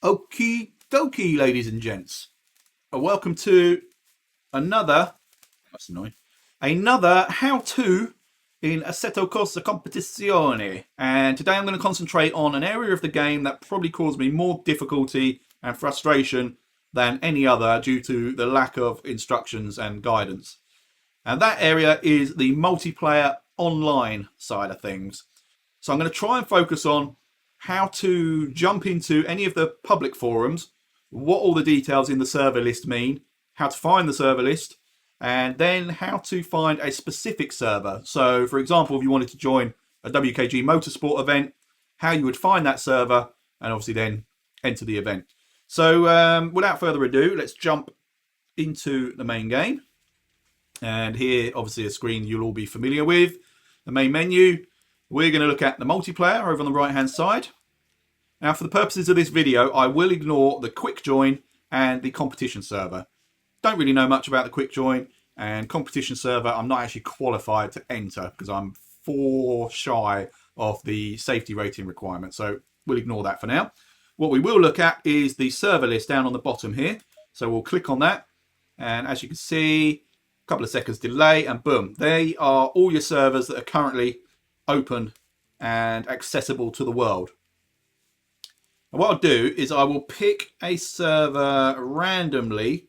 Okie dokie, ladies and gents. Welcome to another, that's annoying, another how-to in Assetto Corsa Competizione. And today I'm going to concentrate on an area of the game that probably caused me more difficulty and frustration than any other due to the lack of instructions and guidance. And that area is the multiplayer online side of things. So I'm going to try and focus on how to jump into any of the public forums, what all the details in the server list mean, how to find the server list, and then how to find a specific server. So, for example, if you wanted to join a WKG Motorsport event, how you would find that server, and obviously then enter the event. So, without further ado, let's jump into the main game. And here, obviously, a screen you'll all be familiar with. The main menu. We're going to look at the multiplayer over on the right-hand side. Now, for the purposes of this video, I will ignore the quick join and the competition server. Don't really know much about the quick join and competition server. I'm not actually qualified to enter because I'm 4 shy of the safety rating requirement. So we'll ignore that for now. What we will look at is the server list down on the bottom here. So we'll click on that. And as you can see, a couple of seconds delay and boom. They are all your servers that are currently open and accessible to the world. And what I'll do is I will pick a server randomly.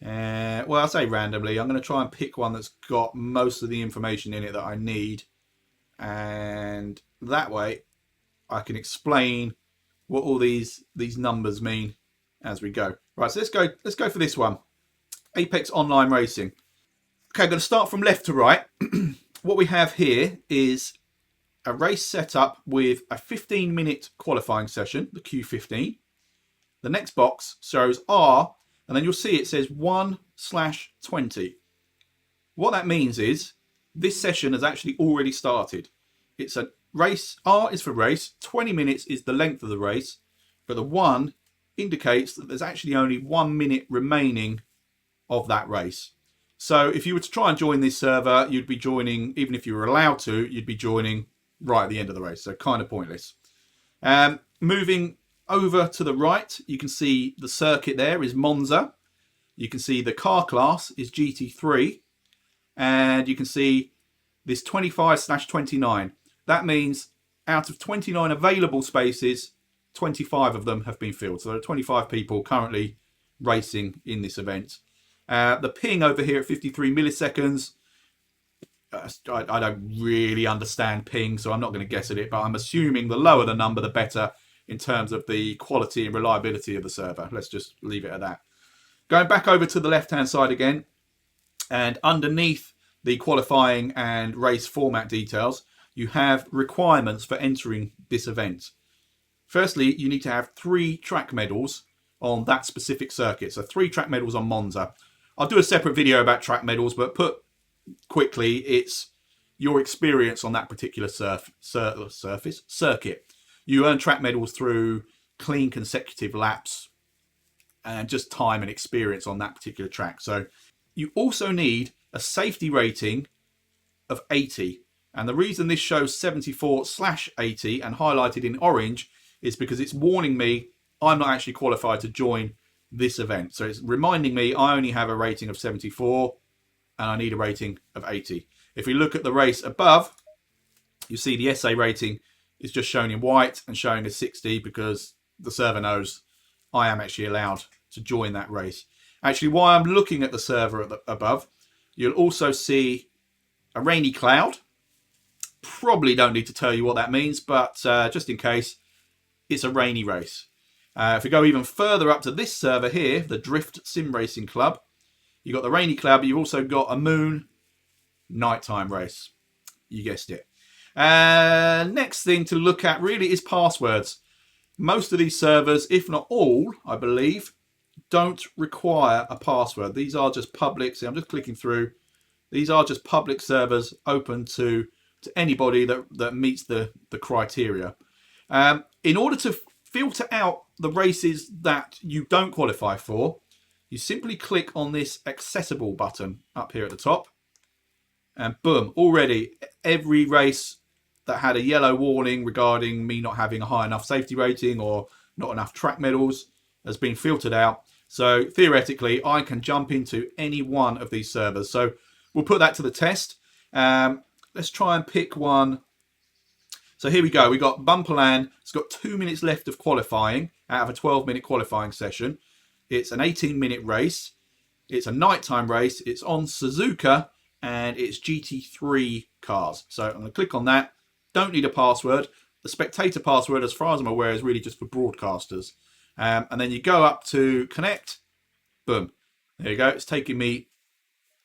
Well, I'll say randomly. I'm going to try and pick one that's got most of the information in it that I need. And that way I can explain what all these numbers mean as we go. Right, so let's go for this one. Apex Online Racing. Okay, I'm going to start from left to right. What we have here is a race set up with a 15-minute qualifying session, the Q15. The next box shows R, and then you'll see it says 1/20. What that means is this session has actually already started. It's a race, R is for race, 20 minutes is the length of the race, but the 1 indicates that there's actually only 1 minute remaining of that race. So if you were to try and join this server, you'd be joining, even if you were allowed to, you'd be joining right at the end of the race. So kind of pointless. Moving over to the right, you can see the circuit there is Monza. You can see the car class is GT3. And you can see this 25/29. That means out of 29 available spaces, 25 of them have been filled. So there are 25 people currently racing in this event. The ping over here at 53 milliseconds, I don't really understand ping, so I'm not going to guess at it, but I'm assuming the lower the number, the better in terms of the quality and reliability of the server. Let's just leave it at that. Going back over to the left-hand side again, and underneath the qualifying and race format details, you have requirements for entering this event. Firstly, you need to have 3 track medals on that specific circuit. So 3 track medals on Monza. I'll do a separate video about track medals, but put quickly, it's your experience on that particular circuit. You earn track medals through clean consecutive laps and just time and experience on that particular track. So you also need a safety rating of 80. And the reason this shows 74/80 and highlighted in orange is because it's warning me I'm not actually qualified to join this event. So it's reminding me I only have a rating of 74 and I need a rating of 80. If we look at the race above, you see the SA rating is just shown in white and showing as 60 because the server knows I am actually allowed to join that race. Actually, while I'm looking at the server above, you'll also see a rainy cloud. Probably don't need to tell you what that means, but just in case, it's a rainy race. If we go even further up to this server here, the Drift Sim Racing Club, you've got the rainy cloud, but you've also got a moon nighttime race. You guessed it. Next thing to look at really is passwords. Most of these servers, if not all, I believe, don't require a password. These are just public. See, I'm just clicking through. These are just public servers open to anybody that meets the criteria. In order to filter out the races that you don't qualify for, you simply click on this accessible button up here at the top, and boom, already every race that had a yellow warning regarding me not having a high enough safety rating or not enough track medals has been filtered out. So theoretically, I can jump into any one of these servers. So we'll put that to the test. Let's try and pick one. So here we go. We got Bumperland. It's got 2 minutes left of qualifying out of a 12-minute qualifying session. It's an 18-minute race. It's a nighttime race. It's on Suzuka and it's GT3 cars. So I'm going to click on that. Don't need a password. The spectator password, as far as I'm aware, is really just for broadcasters. And then you go up to connect. Boom. There you go. It's taking me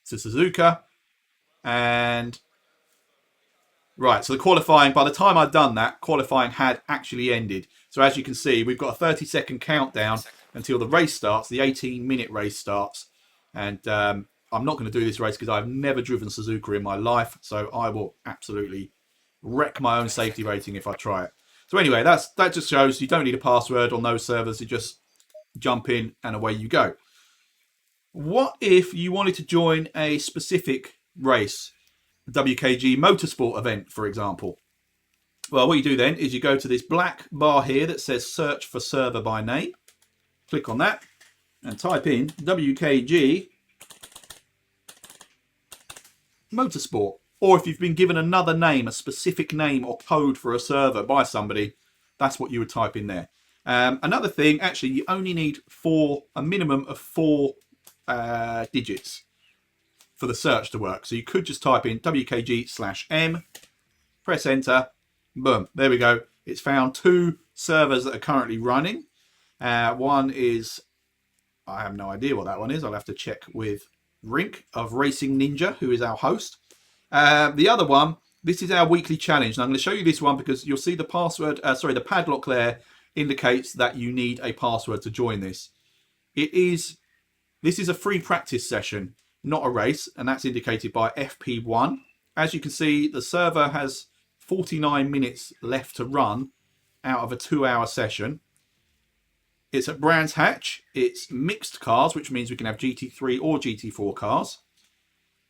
to Suzuka. And right, so the qualifying, by the time I'd done that, qualifying had actually ended. So as you can see, we've got a 30-second countdown until the race starts, the 18-minute race starts. And I'm not going to do this race because I've never driven Suzuka in my life. So I will absolutely wreck my own safety rating if I try it. So anyway, that just shows you don't need a password on those servers. You just jump in and away you go. What if you wanted to join a specific race? WKG Motorsport event, for example. Well, what you do then is you go to this black bar here that says search for server by name. Click on that and type in WKG Motorsport. Or if you've been given another name, a specific name or code for a server by somebody, that's what you would type in there. Another thing, actually, you only need a minimum of 4 digits for the search to work. So you could just type in WKG/M, press enter, boom, there we go. It's found 2 servers that are currently running. One is, I have no idea what that one is. I'll have to check with Rink of Racing Ninja, who is our host. The other one, this is our weekly challenge. And I'm going to show you this one because you'll see the password, the padlock there indicates that you need a password to join this. This is a free practice session, not a race, and that's indicated by FP1. As you can see, the server has 49 minutes left to run out of a 2-hour session. It's at Brands Hatch. It's mixed cars, which means we can have GT3 or GT4 cars.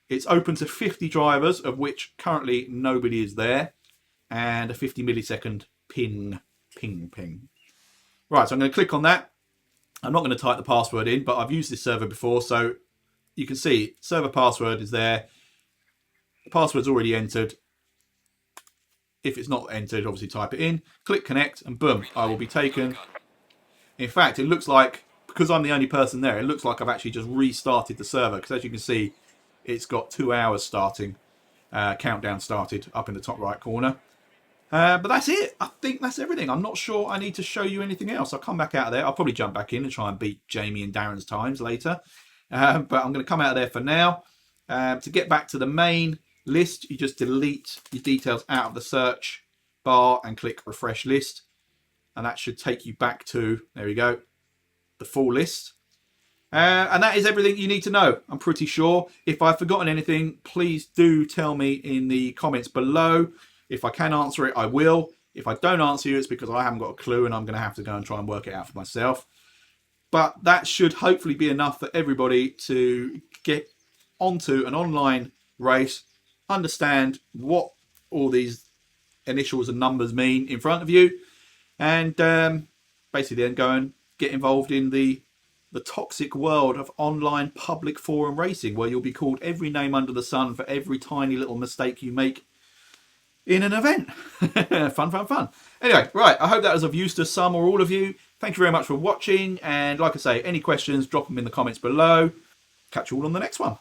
It's open to 50 drivers, of which currently nobody is there, and a 50 millisecond ping. Right, so I'm going to click on that. I'm not going to type the password in, but I've used this server before, so you can see server password is there. The password's already entered. If it's not entered, obviously type it in. Click connect, and boom, I will be taken. In fact, it looks like, because I'm the only person there, it looks like I've actually just restarted the server, because as you can see, it's got 2 hours starting, countdown started up in the top right corner. But that's it. I think that's everything. I'm not sure I need to show you anything else. I'll come back out of there. I'll probably jump back in and try and beat Jamie and Darren's times later. But I'm going to come out of there for now. To get back to the main list, you just delete your details out of the search bar and click refresh list. And that should take you back to, there we go, the full list. And that is everything you need to know, I'm pretty sure. If I've forgotten anything, please do tell me in the comments below. If I can answer it, I will. If I don't answer you, it's because I haven't got a clue and I'm going to have to go and try and work it out for myself. But that should hopefully be enough for everybody to get onto an online race, understand what all these initials and numbers mean in front of you, and basically then go and get involved in the toxic world of online public forum racing, where you'll be called every name under the sun for every tiny little mistake you make in an event. Fun. Anyway, right, I hope that was of use to some or all of you. Thank you very much for watching, and like I say, any questions, drop them in the comments below. Catch you all on the next one.